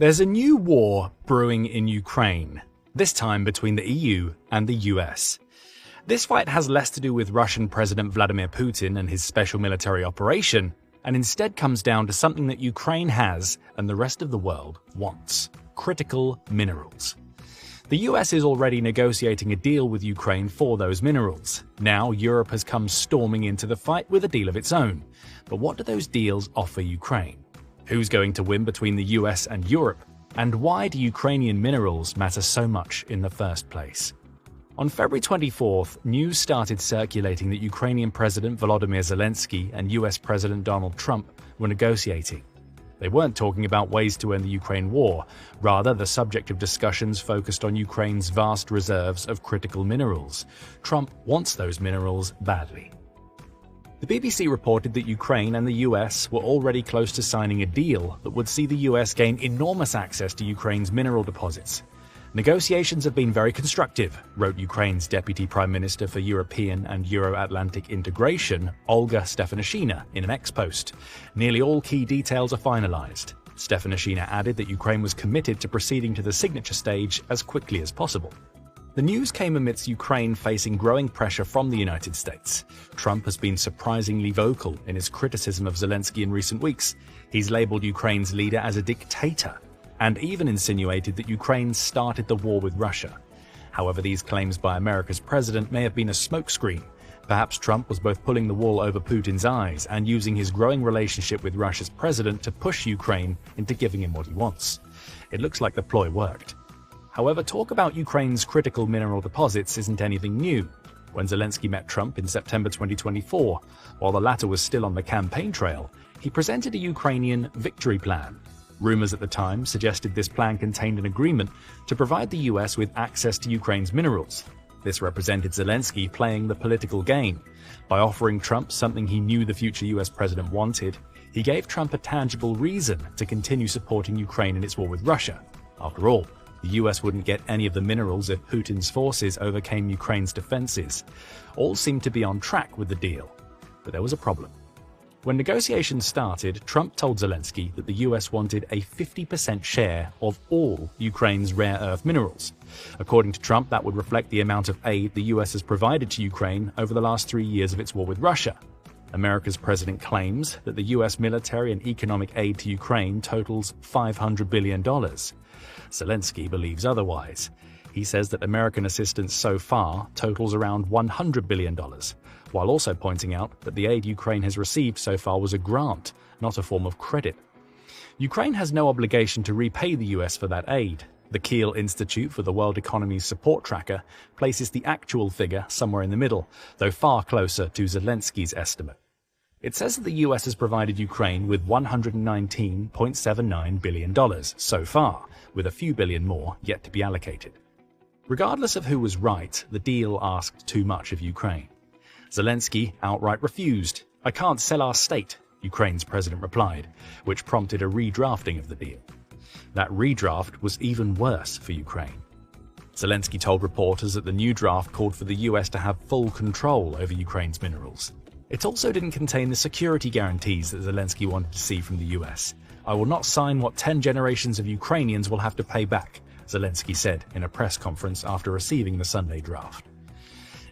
There's a new war brewing in Ukraine, this time between the EU and the US. This fight has less to do with Russian President Vladimir Putin and his special military operation, and instead comes down to something that Ukraine has and the rest of the world wants: critical minerals. The US is already negotiating a deal with Ukraine for those minerals. Now Europe has come storming into the fight with a deal of its own. But what do those deals offer Ukraine? Who's going to win between the US and Europe? And why do Ukrainian minerals matter so much in the first place? On February 24th, news started circulating that Ukrainian President Volodymyr Zelensky and US President Donald Trump were negotiating. They weren't talking about ways to end the Ukraine war. Rather, the subject of discussions focused on Ukraine's vast reserves of critical minerals. Trump wants those minerals badly. The BBC reported that Ukraine and the US were already close to signing a deal that would see the US gain enormous access to Ukraine's mineral deposits. Negotiations have been very constructive, wrote Ukraine's Deputy Prime Minister for European and Euro-Atlantic Integration, Olga Stefanishina, in an ex-post. Nearly all key details are finalized. Stefanishina added that Ukraine was committed to proceeding to the signature stage as quickly as possible. The news came amidst Ukraine facing growing pressure from the United States. Trump has been surprisingly vocal in his criticism of Zelensky in recent weeks. He's labeled Ukraine's leader as a dictator, and even insinuated that Ukraine started the war with Russia. However, these claims by America's president may have been a smokescreen. Perhaps Trump was both pulling the wool over Putin's eyes and using his growing relationship with Russia's president to push Ukraine into giving him what he wants. It looks like the ploy worked. However, talk about Ukraine's critical mineral deposits isn't anything new. When Zelensky met Trump in September 2024, while the latter was still on the campaign trail, he presented a Ukrainian victory plan. Rumors at the time suggested this plan contained an agreement to provide the US with access to Ukraine's minerals. This represented Zelensky playing the political game. By offering Trump something he knew the future US president wanted, he gave Trump a tangible reason to continue supporting Ukraine in its war with Russia. After all, the US wouldn't get any of the minerals if Putin's forces overcame Ukraine's defenses. All seemed to be on track with the deal. But there was a problem. When negotiations started, Trump told Zelensky that the US wanted a 50% share of all Ukraine's rare earth minerals. According to Trump, that would reflect the amount of aid the US has provided to Ukraine over the last 3 years of its war with Russia. America's president claims that the US military and economic aid to Ukraine totals $500 billion. Zelensky believes otherwise. He says that American assistance so far totals around $100 billion, while also pointing out that the aid Ukraine has received so far was a grant, not a form of credit. Ukraine has no obligation to repay the US for that aid. The Kiel Institute for the World Economy's support tracker places the actual figure somewhere in the middle, though far closer to Zelensky's estimate. It says that the US has provided Ukraine with $119.79 billion so far, with a few billion more yet to be allocated. Regardless of who was right, the deal asked too much of Ukraine. Zelensky outright refused. "I can't sell our state," Ukraine's president replied, which prompted a redrafting of the deal. That redraft was even worse for Ukraine. Zelensky told reporters that the new draft called for the US to have full control over Ukraine's minerals. It also didn't contain the security guarantees that Zelensky wanted to see from the US. "I will not sign what 10 generations of Ukrainians will have to pay back," Zelensky said in a press conference after receiving the Sunday draft.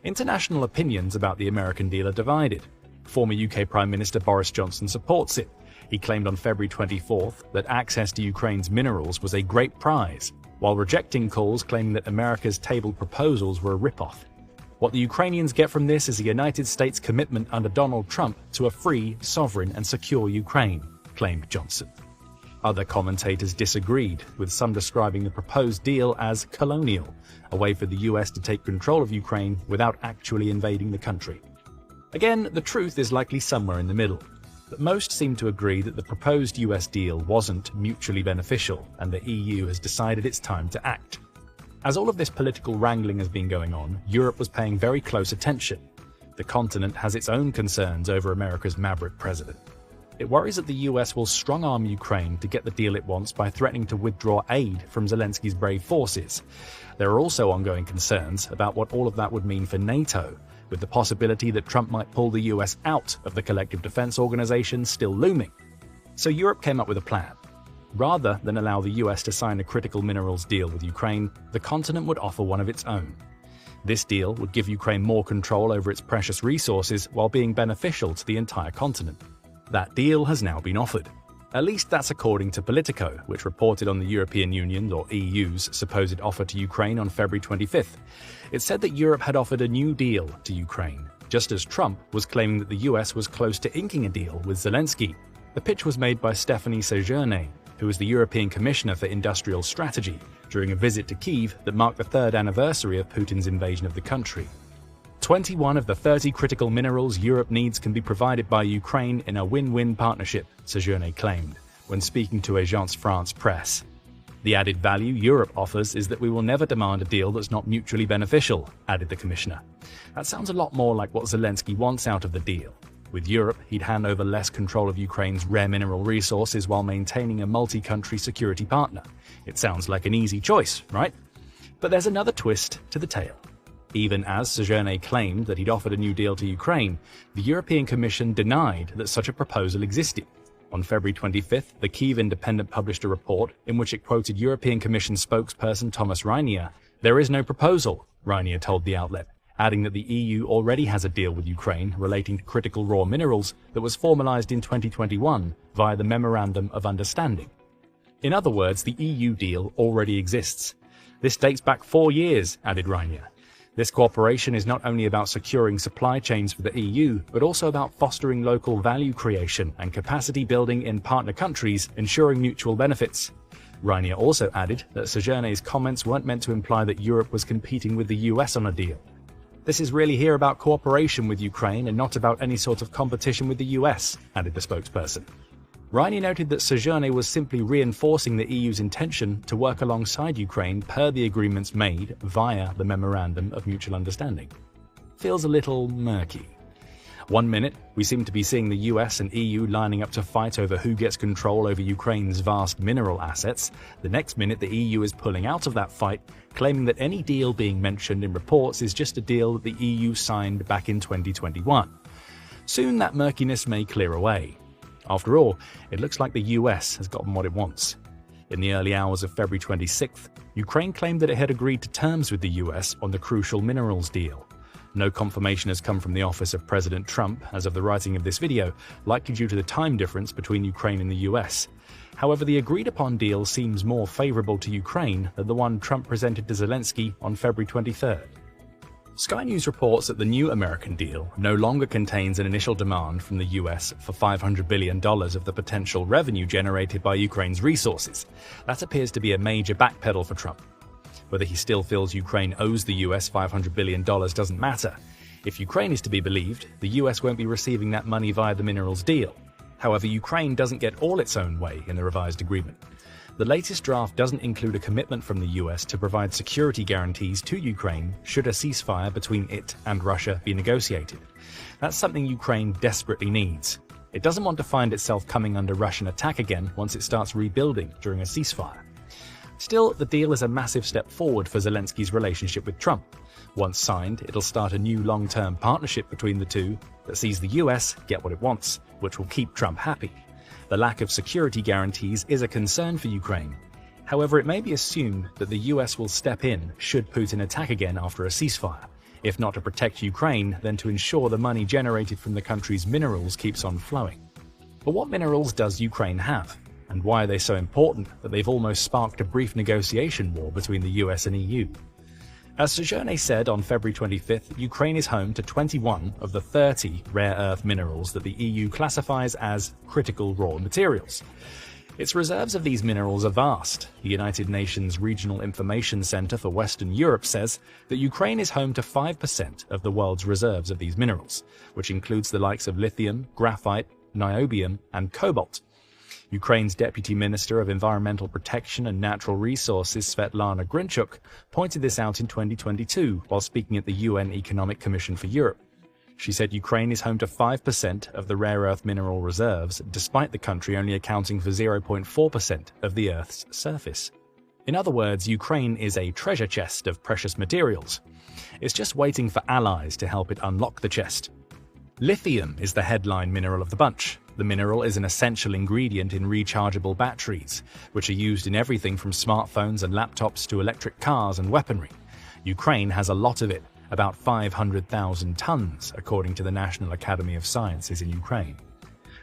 International opinions about the American deal are divided. Former UK Prime Minister Boris Johnson supports it. He claimed on February 24th that access to Ukraine's minerals was a great prize, while rejecting calls claiming that America's tabled proposals were a rip-off. "What the Ukrainians get from this is the United States' commitment under Donald Trump to a free, sovereign and secure Ukraine," claimed Johnson. Other commentators disagreed, with some describing the proposed deal as colonial, a way for the US to take control of Ukraine without actually invading the country. Again, the truth is likely somewhere in the middle, but most seem to agree that the proposed US deal wasn't mutually beneficial and the EU has decided it's time to act. As all of this political wrangling has been going on, Europe was paying very close attention. The continent has its own concerns over America's maverick president. It worries that the US will strong-arm Ukraine to get the deal it wants by threatening to withdraw aid from Zelensky's brave forces. There are also ongoing concerns about what all of that would mean for NATO, with the possibility that Trump might pull the US out of the collective defense organization still looming. So Europe came up with a plan. Rather than allow the US to sign a critical minerals deal with Ukraine, the continent would offer one of its own. This deal would give Ukraine more control over its precious resources while being beneficial to the entire continent. That deal has now been offered. At least that's according to Politico, which reported on the European Union, or EU's, supposed offer to Ukraine on February 25th. It said that Europe had offered a new deal to Ukraine, just as Trump was claiming that the US was close to inking a deal with Zelensky. The pitch was made by Stéphanie Séjourné, who was the European Commissioner for Industrial Strategy, during a visit to Kyiv that marked the third anniversary of Putin's invasion of the country. 21 of the 30 critical minerals Europe needs can be provided by Ukraine in a win-win partnership, Séjourné claimed, when speaking to Agence France Presse. The added value Europe offers is that we will never demand a deal that's not mutually beneficial, added the commissioner. That sounds a lot more like what Zelensky wants out of the deal. With Europe, he'd hand over less control of Ukraine's rare mineral resources while maintaining a multi-country security partner. It sounds like an easy choice, right? But there's another twist to the tale. Even as Séjourné claimed that he'd offered a new deal to Ukraine, the European Commission denied that such a proposal existed. On February 25th, the Kyiv Independent published a report in which it quoted European Commission spokesperson Thomas Reinier. "There is no proposal," Reinier told the outlet, adding that the EU already has a deal with Ukraine relating to critical raw minerals that was formalized in 2021 via the Memorandum of Understanding. In other words, the EU deal already exists. This dates back 4 years, added Reinier. This cooperation is not only about securing supply chains for the EU, but also about fostering local value creation and capacity building in partner countries, ensuring mutual benefits. Reinier also added that Séjourné's comments weren't meant to imply that Europe was competing with the US on a deal. "This is really here about cooperation with Ukraine and not about any sort of competition with the US, added the spokesperson. Reinier noted that Séjourné was simply reinforcing the EU's intention to work alongside Ukraine per the agreements made via the Memorandum of Mutual Understanding. Feels a little murky. One minute, we seem to be seeing the US and EU lining up to fight over who gets control over Ukraine's vast mineral assets. The next minute, the EU is pulling out of that fight, claiming that any deal being mentioned in reports is just a deal that the EU signed back in 2021. Soon that murkiness may clear away. After all, it looks like the US has gotten what it wants. In the early hours of February 26th, Ukraine claimed that it had agreed to terms with the US on the crucial minerals deal. No confirmation has come from the office of President Trump as of the writing of this video, likely due to the time difference between Ukraine and the US. However, the agreed-upon deal seems more favorable to Ukraine than the one Trump presented to Zelensky on February 23rd. Sky News reports that the new American deal no longer contains an initial demand from the US for $500 billion of the potential revenue generated by Ukraine's resources. That appears to be a major backpedal for Trump. Whether he still feels Ukraine owes the US $500 billion doesn't matter. If Ukraine is to be believed, the US won't be receiving that money via the minerals deal. However, Ukraine doesn't get all its own way in the revised agreement. The latest draft doesn't include a commitment from the US to provide security guarantees to Ukraine should a ceasefire between it and Russia be negotiated. That's something Ukraine desperately needs. It doesn't want to find itself coming under Russian attack again once it starts rebuilding during a ceasefire. Still, the deal is a massive step forward for Zelensky's relationship with Trump. Once signed, it'll start a new long-term partnership between the two that sees the US get what it wants, which will keep Trump happy. The lack of security guarantees is a concern for Ukraine. However, it may be assumed that the US will step in should Putin attack again after a ceasefire, if not to protect Ukraine, then to ensure the money generated from the country's minerals keeps on flowing. But what minerals does Ukraine have? And why are they so important that they've almost sparked a brief negotiation war between the US and EU? As Séjourné said on February 25th, Ukraine is home to 21 of the 30 rare earth minerals that the EU classifies as critical raw materials. Its reserves of these minerals are vast. The United Nations Regional Information Center for Western Europe says that Ukraine is home to 5% of the world's reserves of these minerals, which includes the likes of lithium, graphite, niobium, and cobalt. Ukraine's Deputy Minister of Environmental Protection and Natural Resources Svetlana Grinchuk pointed this out in 2022 while speaking at the UN Economic Commission for Europe. She said Ukraine is home to 5% of the rare earth mineral reserves, despite the country only accounting for 0.4% of the Earth's surface. In other words, Ukraine is a treasure chest of precious materials. It's just waiting for allies to help it unlock the chest. Lithium is the headline mineral of the bunch. The mineral is an essential ingredient in rechargeable batteries, which are used in everything from smartphones and laptops to electric cars and weaponry. Ukraine has a lot of it, about 500,000 tons, according to the National Academy of Sciences in Ukraine.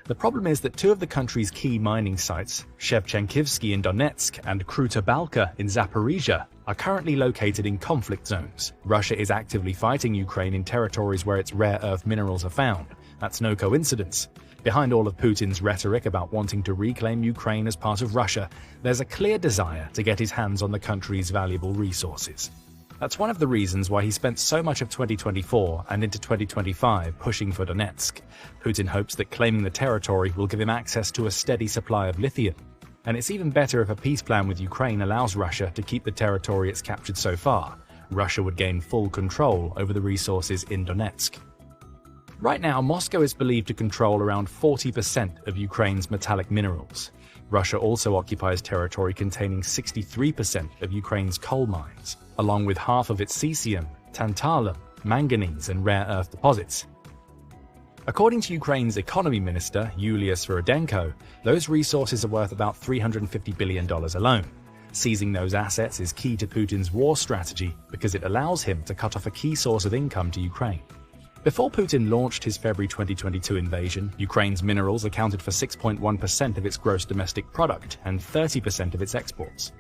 The problem is that two of the country's key mining sites, Shevchenkivsky in Donetsk and Kruta Balka in Zaporizhia, are currently located in conflict zones. Russia is actively fighting Ukraine in territories where its rare earth minerals are found. That's no coincidence. Behind all of Putin's rhetoric about wanting to reclaim Ukraine as part of Russia, there's a clear desire to get his hands on the country's valuable resources. That's one of the reasons why he spent so much of 2024 and into 2025 pushing for Donetsk. Putin hopes that claiming the territory will give him access to a steady supply of lithium. And it's even better if a peace plan with Ukraine allows Russia to keep the territory it's captured so far. Russia would gain full control over the resources in Donetsk. Right now, Moscow is believed to control around 40% of Ukraine's metallic minerals. Russia also occupies territory containing 63% of Ukraine's coal mines, along with half of its cesium, tantalum, manganese, and rare earth deposits. According to Ukraine's economy minister, Yulia Sviridenko, those resources are worth about $350 billion alone. Seizing those assets is key to Putin's war strategy because it allows him to cut off a key source of income to Ukraine. Before Putin launched his February 2022 invasion, Ukraine's minerals accounted for 6.1% of its gross domestic product and 30% of its exports.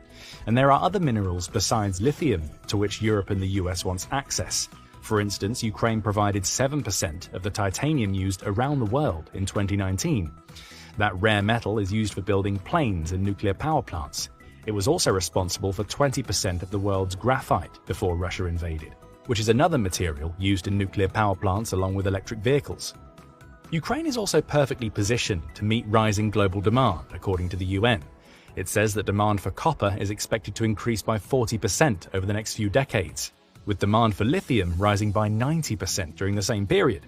And there are other minerals besides lithium to which Europe and the US wants access. For instance, Ukraine provided 7% of the titanium used around the world in 2019. That rare metal is used for building planes and nuclear power plants. It was also responsible for 20% of the world's graphite before Russia invaded, which is another material used in nuclear power plants along with electric vehicles. Ukraine is also perfectly positioned to meet rising global demand, according to the UN. It says that demand for copper is expected to increase by 40% over the next few decades, with demand for lithium rising by 90% during the same period.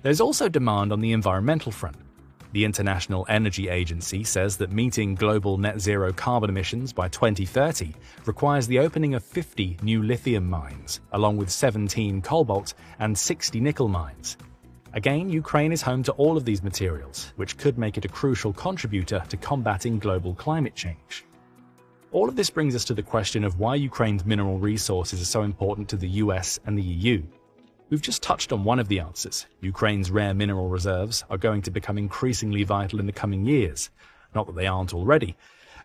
There's also demand on the environmental front. The International Energy Agency says that meeting global net zero carbon emissions by 2030 requires the opening of 50 new lithium mines, along with 17 cobalt and 60 nickel mines. Again, Ukraine is home to all of these materials, which could make it a crucial contributor to combating global climate change. All of this brings us to the question of why Ukraine's mineral resources are so important to the US and the EU. We've just touched on one of the answers. Ukraine's rare mineral reserves are going to become increasingly vital in the coming years. Not that they aren't already.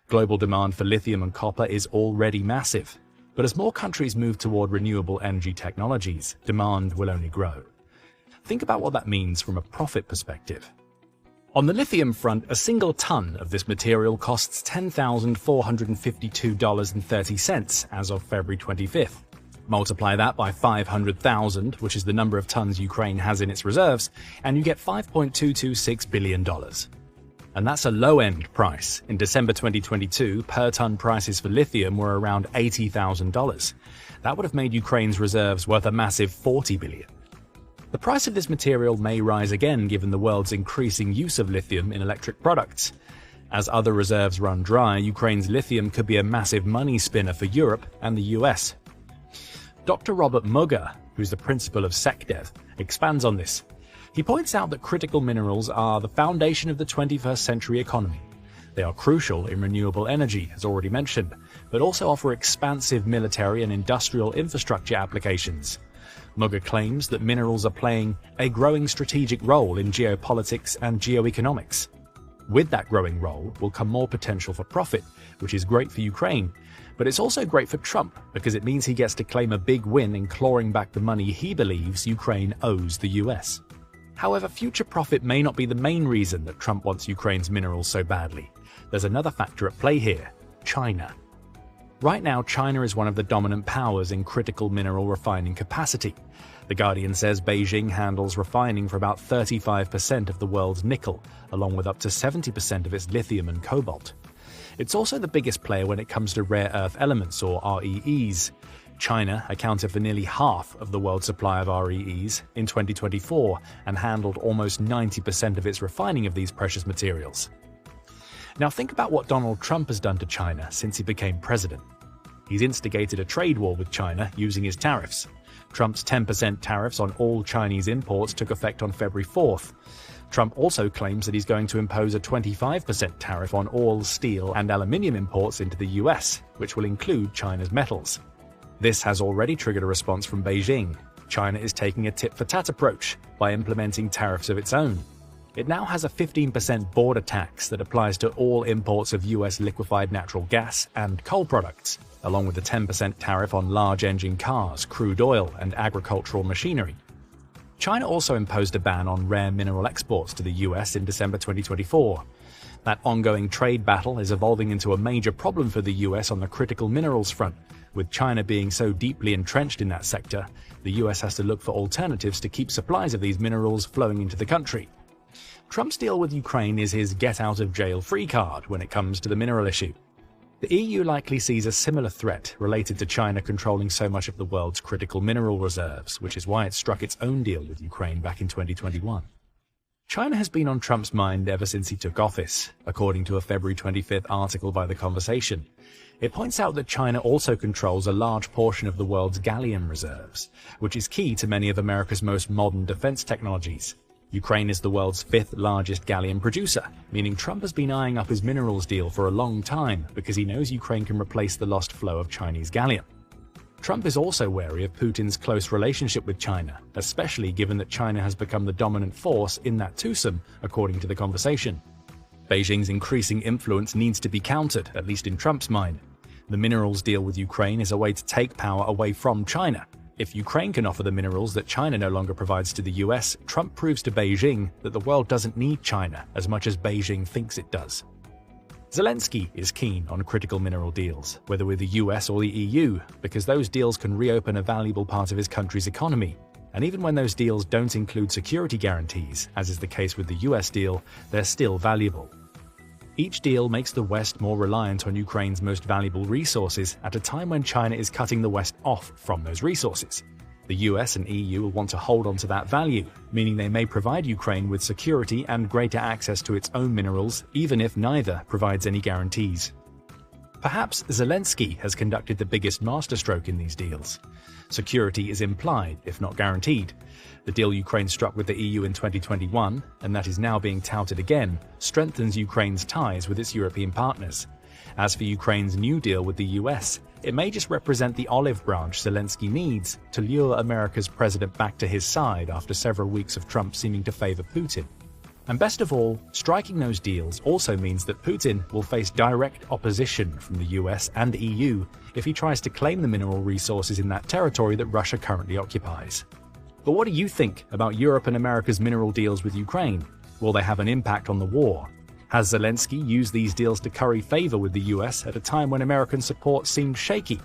Global demand for lithium and copper is already massive. But as more countries move toward renewable energy technologies, demand will only grow. Think about what that means from a profit perspective. On the lithium front, a single ton of this material costs $10,452.30 as of February 25th. Multiply that by 500,000, which is the number of tons Ukraine has in its reserves, and you get $5.226 billion. And that's a low-end price. In December 2022, per-ton prices for lithium were around $80,000. That would have made Ukraine's reserves worth a massive $40 billion. The price of this material may rise again given the world's increasing use of lithium in electric products. As other reserves run dry, Ukraine's lithium could be a massive money spinner for Europe and the US. Dr. Robert Mugger, who's the principal of SecDev, expands on this. He points out that critical minerals are the foundation of the 21st century economy. They are crucial in renewable energy, as already mentioned, but also offer expansive military and industrial infrastructure applications. Mugger claims that minerals are playing a growing strategic role in geopolitics and geoeconomics. With that growing role will come more potential for profit, which is great for Ukraine, but it's also great for Trump because it means he gets to claim a big win in clawing back the money he believes Ukraine owes the US. However, future profit may not be the main reason that Trump wants Ukraine's minerals so badly. There's another factor at play here: China. Right now, China is one of the dominant powers in critical mineral refining capacity. The Guardian says Beijing handles refining for about 35% of the world's nickel, along with up to 70% of its lithium and cobalt. It's also the biggest player when it comes to rare earth elements, or REEs. China accounted for nearly half of the world's supply of REEs in 2024 and handled almost 90% of its refining of these precious materials. Now think about what Donald Trump has done to China since he became president. He's instigated a trade war with China using his tariffs. Trump's 10% tariffs on all Chinese imports took effect on February 4th. Trump also claims that he's going to impose a 25% tariff on all steel and aluminium imports into the US, which will include China's metals. This has already triggered a response from Beijing. China is taking a tit-for-tat approach by implementing tariffs of its own. It now has a 15% border tax that applies to all imports of US liquefied natural gas and coal products, along with a 10% tariff on large engine cars, crude oil, and agricultural machinery. China also imposed a ban on rare mineral exports to the US in December 2024. That ongoing trade battle is evolving into a major problem for the US on the critical minerals front. With China being so deeply entrenched in that sector, the US has to look for alternatives to keep supplies of these minerals flowing into the country. Trump's deal with Ukraine is his get-out-of-jail-free card when it comes to the mineral issue. The EU likely sees a similar threat related to China controlling so much of the world's critical mineral reserves, which is why it struck its own deal with Ukraine back in 2021. China has been on Trump's mind ever since he took office, according to a February 25th article by The Conversation. It points out that China also controls a large portion of the world's gallium reserves, which is key to many of America's most modern defense technologies. Ukraine is the world's 5th largest gallium producer, meaning Trump has been eyeing up his minerals deal for a long time because he knows Ukraine can replace the lost flow of Chinese gallium. Trump is also wary of Putin's close relationship with China, especially given that China has become the dominant force in that twosome, according to The Conversation. Beijing's increasing influence needs to be countered, at least in Trump's mind. The minerals deal with Ukraine is a way to take power away from China. If Ukraine can offer the minerals that China no longer provides to the US, Trump proves to Beijing that the world doesn't need China as much as Beijing thinks it does. Zelensky is keen on critical mineral deals, whether with the US or the EU, because those deals can reopen a valuable part of his country's economy. And even when those deals don't include security guarantees, as is the case with the US deal, they're still valuable. Each deal makes the West more reliant on Ukraine's most valuable resources at a time when China is cutting the West off from those resources. The US and EU will want to hold on to that value, meaning they may provide Ukraine with security and greater access to its own minerals, even if neither provides any guarantees. Perhaps Zelensky has conducted the biggest masterstroke in these deals. Security is implied, if not guaranteed. The deal Ukraine struck with the EU in 2021, and that is now being touted again, strengthens Ukraine's ties with its European partners. As for Ukraine's new deal with the US, it may just represent the olive branch Zelensky needs to lure America's president back to his side after several weeks of Trump seeming to favor Putin. And best of all, striking those deals also means that Putin will face direct opposition from the US and the EU if he tries to claim the mineral resources in that territory that Russia currently occupies. But what do you think about Europe and America's mineral deals with Ukraine? Will they have an impact on the war? Has Zelensky used these deals to curry favor with the US at a time when American support seemed shaky?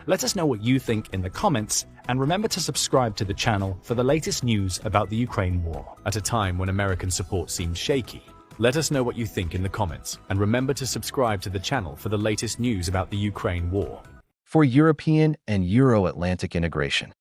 Let us know what you think in the comments, and remember to subscribe to the channel for the latest news about the Ukraine war. At a time when American support seemed shaky. Let us know what you think in the comments, and remember to subscribe to the channel for the latest news about the Ukraine war. For European and Euro-Atlantic integration,